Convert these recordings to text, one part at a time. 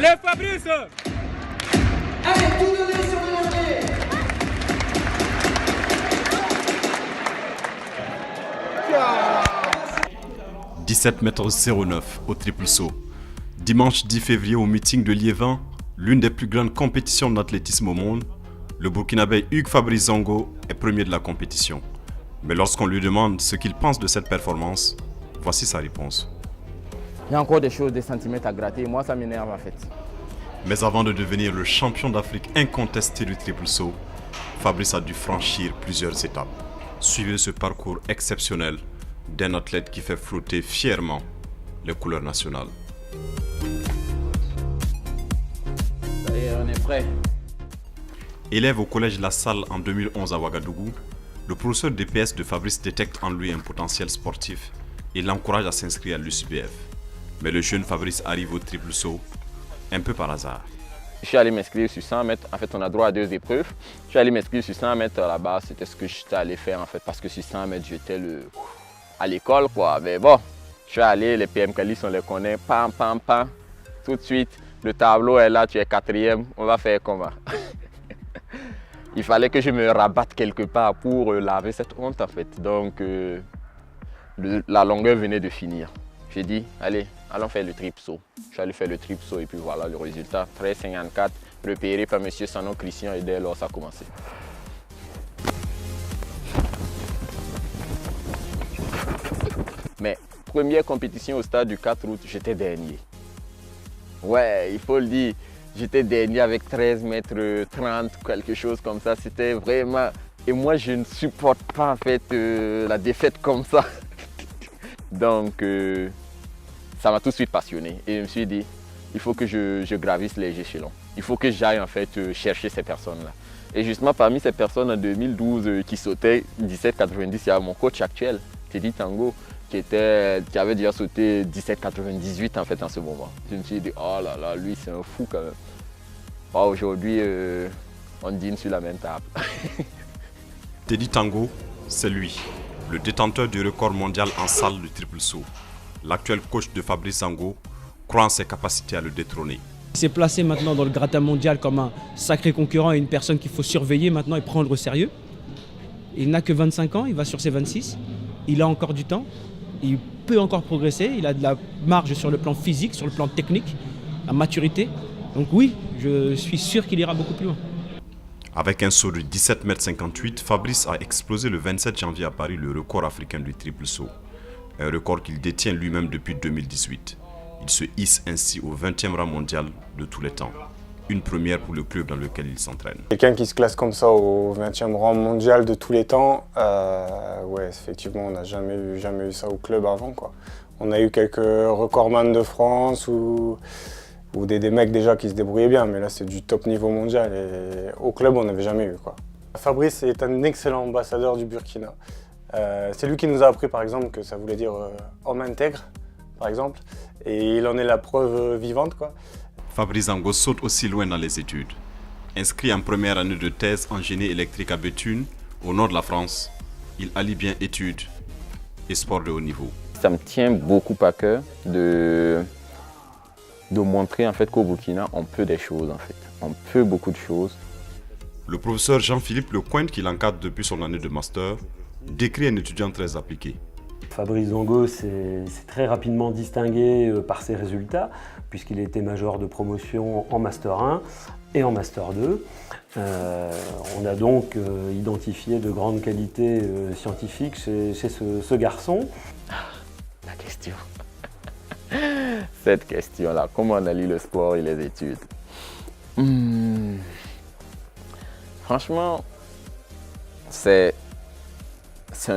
Allez Fabrice! Allez, tout donner sur le lancer. 17,09 m au triple saut. Dimanche 10 février au meeting de Liévin, l'une des plus grandes compétitions d'athlétisme au monde, le Burkinabé Hugues Fabrice Zango est premier de la compétition. Mais lorsqu'on lui demande ce qu'il pense de cette performance, voici sa réponse. Il y a encore des choses, des centimètres à gratter, moi ça m'énerve en fait. Mais avant de devenir le champion d'Afrique incontesté du triple saut, Fabrice a dû franchir plusieurs étapes. Suivez ce parcours exceptionnel d'un athlète qui fait flotter fièrement les couleurs nationales. Ça y est, on est prêt. Élève au collège La Salle en 2011 à Ouagadougou, le professeur DPS de Fabrice détecte en lui un potentiel sportif et l'encourage à s'inscrire à l'USBF. Mais le jeune Fabrice arrive au triple saut un peu par hasard. Je suis allé m'inscrire sur 100 mètres, en fait on a droit à 2 épreuves. Je suis allé m'inscrire sur 100 mètres là-bas, c'était ce que j'étais allé faire en fait, parce que sur 100 mètres j'étais à l'école quoi. Mais bon, je suis allé, les PM Calis on les connaît, pam pam pam, tout de suite, le tableau est là, tu es 4e, on va faire comment? Il fallait que je me rabatte quelque part pour laver cette honte en fait. Donc la longueur venait de finir. J'ai dit, allez, allons faire le triple saut. Je suis allé faire le triple saut et puis voilà le résultat. 13,54, repéré par M. Sanon Christian et dès lors ça a commencé. Mais première compétition au stade du 4 août, j'étais dernier. Ouais, il faut le dire. J'étais dernier avec 13 mètres 30, quelque chose comme ça. C'était vraiment... Et moi, je ne supporte pas en fait la défaite comme ça. Donc, ça m'a tout de suite passionné. Et je me suis dit, il faut que je gravisse les échelons. Il faut que j'aille en fait chercher ces personnes-là. Et justement, parmi ces personnes en 2012 qui sautaient 17,90, il y a mon coach actuel, Teddy Tango, qui avait déjà sauté 17,98 en fait en ce moment. Je me suis dit, oh là là, lui c'est un fou quand même. Oh, aujourd'hui, on dîne sur la même table. Teddy Tango, c'est lui, le détenteur du record mondial en salle du triple saut. L'actuel coach de Fabrice Zango croit en ses capacités à le détrôner. Il s'est placé maintenant dans le gratin mondial comme un sacré concurrent et une personne qu'il faut surveiller maintenant et prendre au sérieux. Il n'a que 25 ans, il va sur ses 26. Il a encore du temps, il peut encore progresser, il a de la marge sur le plan physique, sur le plan technique, la maturité. Donc oui, je suis sûr qu'il ira beaucoup plus loin. Avec un saut de 17,58 m, Fabrice a explosé le 27 janvier à Paris le record africain du triple saut. Un record qu'il détient lui-même depuis 2018. Il se hisse ainsi au 20e rang mondial de tous les temps. Une première pour le club dans lequel il s'entraîne. Quelqu'un qui se classe comme ça au 20e rang mondial de tous les temps, ouais, effectivement, on n'a jamais eu ça au club avant, quoi. On a eu quelques recordman de France ou des mecs déjà qui se débrouillaient bien, mais là c'est du top niveau mondial et au club on n'avait jamais eu, quoi. Fabrice est un excellent ambassadeur du Burkina. C'est lui qui nous a appris par exemple que ça voulait dire homme intègre, par exemple, et il en est la preuve vivante, quoi. Fabrice Zango saute aussi loin dans les études. Inscrit en première année de thèse en génie électrique à Béthune, au nord de la France, il allie bien études et sport de haut niveau. Ça me tient beaucoup à cœur de montrer en fait qu'au Burkina, on peut des choses en fait. On peut beaucoup de choses. Le professeur Jean-Philippe Lecointe, qui l'encadre depuis son année de master, décrit un étudiant très appliqué. Fabrice Zango s'est très rapidement distingué par ses résultats, puisqu'il a été major de promotion en Master 1 et en Master 2. On a donc identifié de grandes qualités scientifiques chez ce garçon. La question. Cette question-là, comment on allie le sport et les études? Franchement, c'est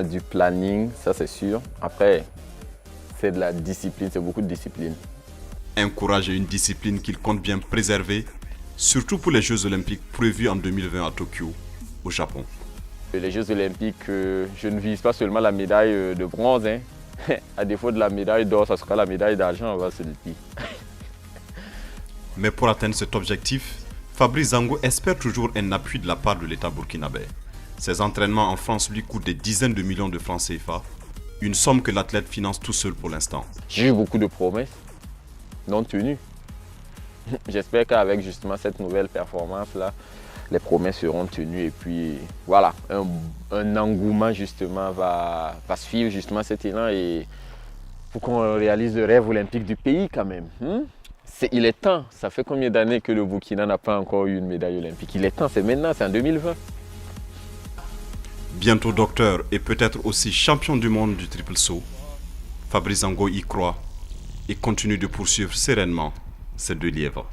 du planning, ça c'est sûr. Après, c'est de la discipline, c'est beaucoup de discipline. Un courage et une discipline qu'il compte bien préserver, surtout pour les Jeux Olympiques prévus en 2020 à Tokyo, au Japon. Les Jeux Olympiques, je ne vise pas seulement la médaille de bronze. Hein. À défaut de la médaille d'or, ça sera la médaille d'argent, on va se le dire. Mais pour atteindre cet objectif, Fabrice Zango espère toujours un appui de la part de l'État burkinabé. Ses entraînements en France lui coûtent des dizaines de millions de francs CFA, une somme que l'athlète finance tout seul pour l'instant. J'ai eu beaucoup de promesses non tenues. J'espère qu'avec justement cette nouvelle performance-là, les promesses seront tenues et puis voilà, un engouement justement va suivre justement cet élan et pour qu'on réalise le rêve olympique du pays quand même. Il est temps, ça fait combien d'années que le Burkina n'a pas encore eu une médaille olympique? Il est temps, c'est maintenant, c'est en 2020. Bientôt docteur et peut-être aussi champion du monde du triple saut, Fabrice Ango y croit et continue de poursuivre sereinement ces deux lièvres.